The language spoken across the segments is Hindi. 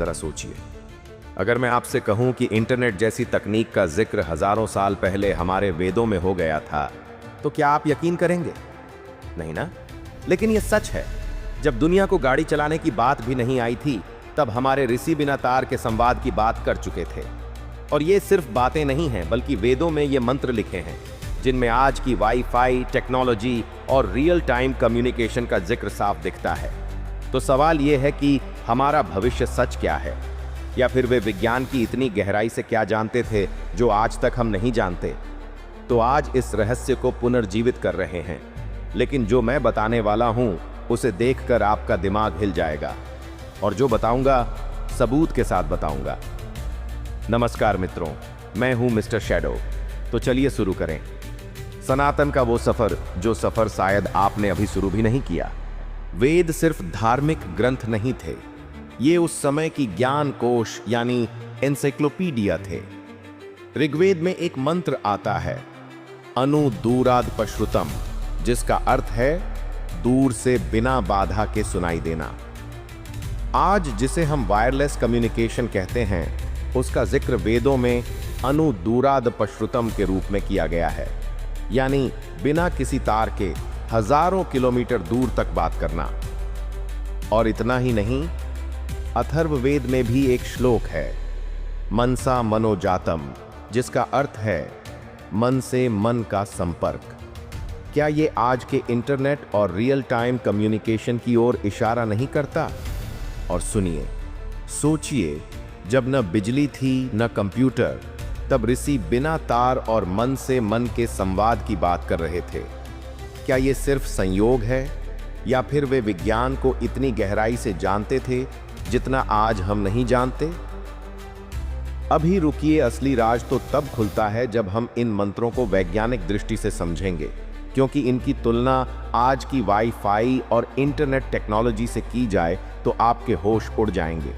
जरा सोचिए, अगर मैं आपसे कहूं कि इंटरनेट जैसी तकनीक का जिक्र हजारों साल पहले हमारे वेदों में हो गया था, तो क्या आप यकीन करेंगे? नहीं ना? लेकिन यह सच है। जब दुनिया को गाड़ी चलाने की बात भी नहीं आई थी, तब हमारे ऋषि बिना तार के संवाद की बात कर चुके थे। और ये सिर्फ बातें नहीं हैं, बल्कि वेदों में ये मंत्र लिखे हैं, जिनमें आज की वाईफाई टेक्नोलॉजी और रियल टाइम कम्युनिकेशन का जिक्र साफ दिखता है। तो सवाल ये है कि हमारा भविष्य सच क्या है, या फिर वे विज्ञान की इतनी गहराई से क्या जानते थे जो आज तक हम नहीं जानते? तो आज इस रहस्य को पुनर्जीवित कर रहे हैं। लेकिन जो मैं बताने वाला हूं, उसे देखकर आपका दिमाग हिल जाएगा, और जो बताऊंगा सबूत के साथ बताऊंगा। नमस्कार मित्रों, मैं हूं मिस्टर शैडो। तो चलिए शुरू करें सनातन का वो सफर, जो सफर शायद आपने अभी शुरू भी नहीं किया। वेद सिर्फ धार्मिक ग्रंथ नहीं थे, ये उस समय की ज्ञान कोश यानी एनसाइक्लोपीडिया थे। ऋग्वेद में एक मंत्र आता है, अनु दूराद पश्रुतम, जिसका अर्थ है दूर से बिना बाधा के सुनाई देना। आज जिसे हम वायरलेस कम्युनिकेशन कहते हैं, उसका जिक्र वेदों में अनु दूराद पश्रुतम के रूप में किया गया है, यानी बिना किसी तार के हजारों किलोमीटर दूर तक बात करना। और इतना ही नहीं, अथर्ववेद में भी एक श्लोक है, मनसा मनोजातम, जिसका अर्थ है मन से मन का संपर्क। क्या ये आज के इंटरनेट और रियल टाइम कम्युनिकेशन की ओर इशारा नहीं करता? और सुनिए, सोचिए, जब न बिजली थी न कंप्यूटर, तब ऋषि बिना तार और मन से मन के संवाद की बात कर रहे थे। क्या ये सिर्फ संयोग है, या फिर वे विज्ञान को इतनी गहराई से जानते थे जितना आज हम नहीं जानते? अभी रुकिए, असली राज तो तब खुलता है जब हम इन मंत्रों को वैज्ञानिक दृष्टि से समझेंगे, क्योंकि इनकी तुलना आज की वाईफाई और इंटरनेट टेक्नोलॉजी से की जाए तो आपके होश उड़ जाएंगे।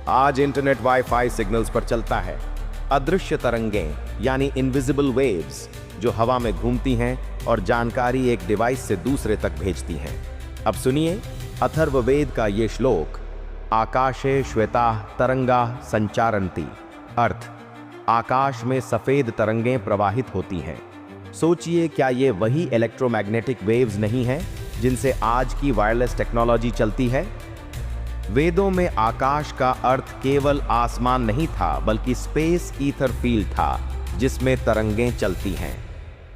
आज इंटरनेट वाईफाई सिग्नल्स पर चलता है, अदृश्य तरंगें यानी इनविजिबल वेव्स, जो हवा में घूमती हैं और जानकारी एक डिवाइस से दूसरे तक भेजती हैं। अब सुनिए अथर्ववेद का ये श्लोक, आकाशे श्वेता तरंगा संचारंती, अर्थ आकाश में सफेद तरंगें प्रवाहित होती हैं। सोचिए, क्या ये वही इलेक्ट्रोमैग्नेटिक वेव्स नहीं हैं जिनसे आज की वायरलेस टेक्नोलॉजी चलती है? वेदों में आकाश का अर्थ केवल आसमान नहीं था, बल्कि स्पेस ईथर फील्ड था, जिसमें तरंगें चलती हैं।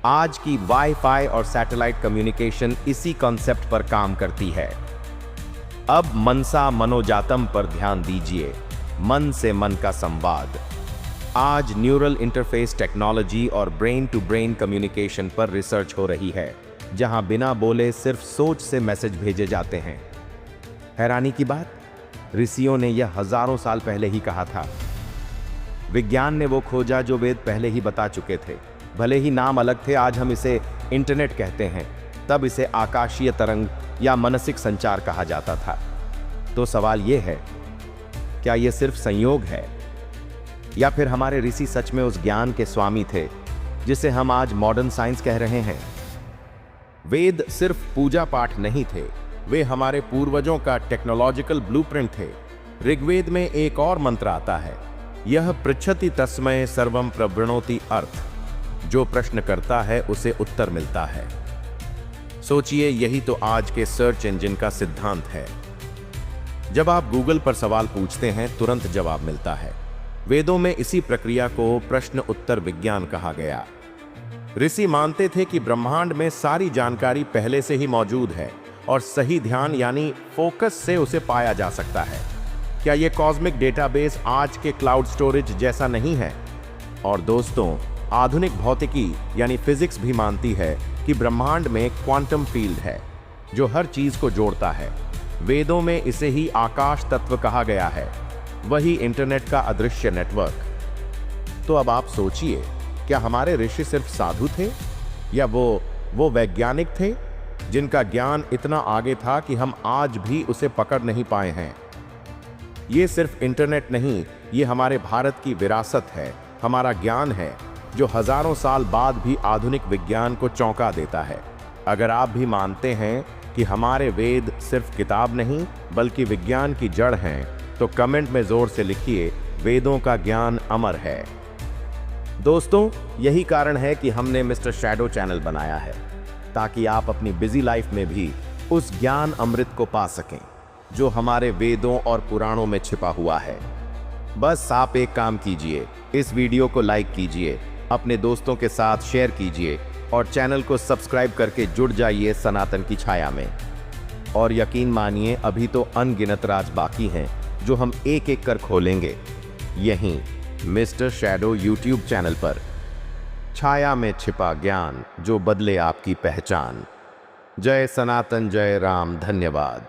आज की वाईफाई और सैटेलाइट कम्युनिकेशन इसी कॉन्सेप्ट पर काम करती है। अब मनसा मनोजातम पर ध्यान दीजिए, मन से मन का संवाद। आज न्यूरल इंटरफेस टेक्नोलॉजी और ब्रेन टू ब्रेन कम्युनिकेशन पर रिसर्च हो रही है, जहां बिना बोले सिर्फ सोच से मैसेज भेजे जाते हैं। हैरानी की बात, ऋषियों ने यह हजारों साल पहले ही कहा था। विज्ञान ने वो खोजा जो वेद पहले ही बता चुके थे। भले ही नाम अलग थे, आज हम इसे इंटरनेट कहते हैं, तब इसे आकाशीय तरंग या मानसिक संचार कहा जाता था। तो सवाल यह है, क्या यह सिर्फ संयोग है, या फिर हमारे ऋषि सच में उस ज्ञान के स्वामी थे जिसे हम आज मॉडर्न साइंस कह रहे हैं? वेद सिर्फ पूजा पाठ नहीं थे, वे हमारे पूर्वजों का टेक्नोलॉजिकल ब्लूप्रिंट थे। ऋग्वेद में एक और मंत्र आता है, यह पृच्छति तस्मै सर्वम प्रवृणोति, अर्थ जो प्रश्न करता है उसे उत्तर मिलता है। सोचिए, यही तो आज के सर्च इंजन का सिद्धांत है। जब आप गूगल पर सवाल पूछते हैं, तुरंत जवाब मिलता है। वेदों में इसी प्रक्रिया को प्रश्न उत्तर विज्ञान कहा गया। ऋषि मानते थे कि ब्रह्मांड में सारी जानकारी पहले से ही मौजूद है और सही ध्यान यानी फोकस से उसे पाया जा सकता है। क्या यह कॉस्मिक डेटाबेस आज के क्लाउड स्टोरेज जैसा नहीं है? और दोस्तों, आधुनिक भौतिकी यानी फिजिक्स भी मानती है कि ब्रह्मांड में क्वांटम फील्ड है जो हर चीज को जोड़ता है। वेदों में इसे ही आकाश तत्व कहा गया है, वही इंटरनेट का अदृश्य नेटवर्क। तो अब आप सोचिए, क्या हमारे ऋषि सिर्फ साधु थे, या वो वैज्ञानिक थे जिनका ज्ञान इतना आगे था कि हम आज भी उसे पकड़ नहीं पाए हैं? ये सिर्फ इंटरनेट नहीं, ये हमारे भारत की विरासत है, हमारा ज्ञान है जो हजारों साल बाद भी आधुनिक विज्ञान को चौंका देता है। अगर आप भी मानते हैं कि हमारे वेद सिर्फ किताब नहीं बल्कि विज्ञान की जड़ हैं, तो कमेंट में जोर से लिखिए, वेदों का ज्ञान अमर है। दोस्तों, यही कारण है कि हमने मिस्टर शैडो चैनल बनाया है, ताकि आप अपनी बिजी लाइफ में भी उस ज्ञान अमृत को पा सकें जो हमारे वेदों और पुराणों में छिपा हुआ है। बस आप एक काम कीजिए, इस वीडियो को लाइक कीजिए, अपने दोस्तों के साथ शेयर कीजिए और चैनल को सब्सक्राइब करके जुड़ जाइए सनातन की छाया में। और यकीन मानिए, अभी तो अनगिनत राज बाकी हैं जो हम एक एक कर खोलेंगे यहीं मिस्टर शैडो यूट्यूब चैनल पर। छाया में छिपा ज्ञान जो बदले आपकी पहचान। जय सनातन, जय राम, धन्यवाद।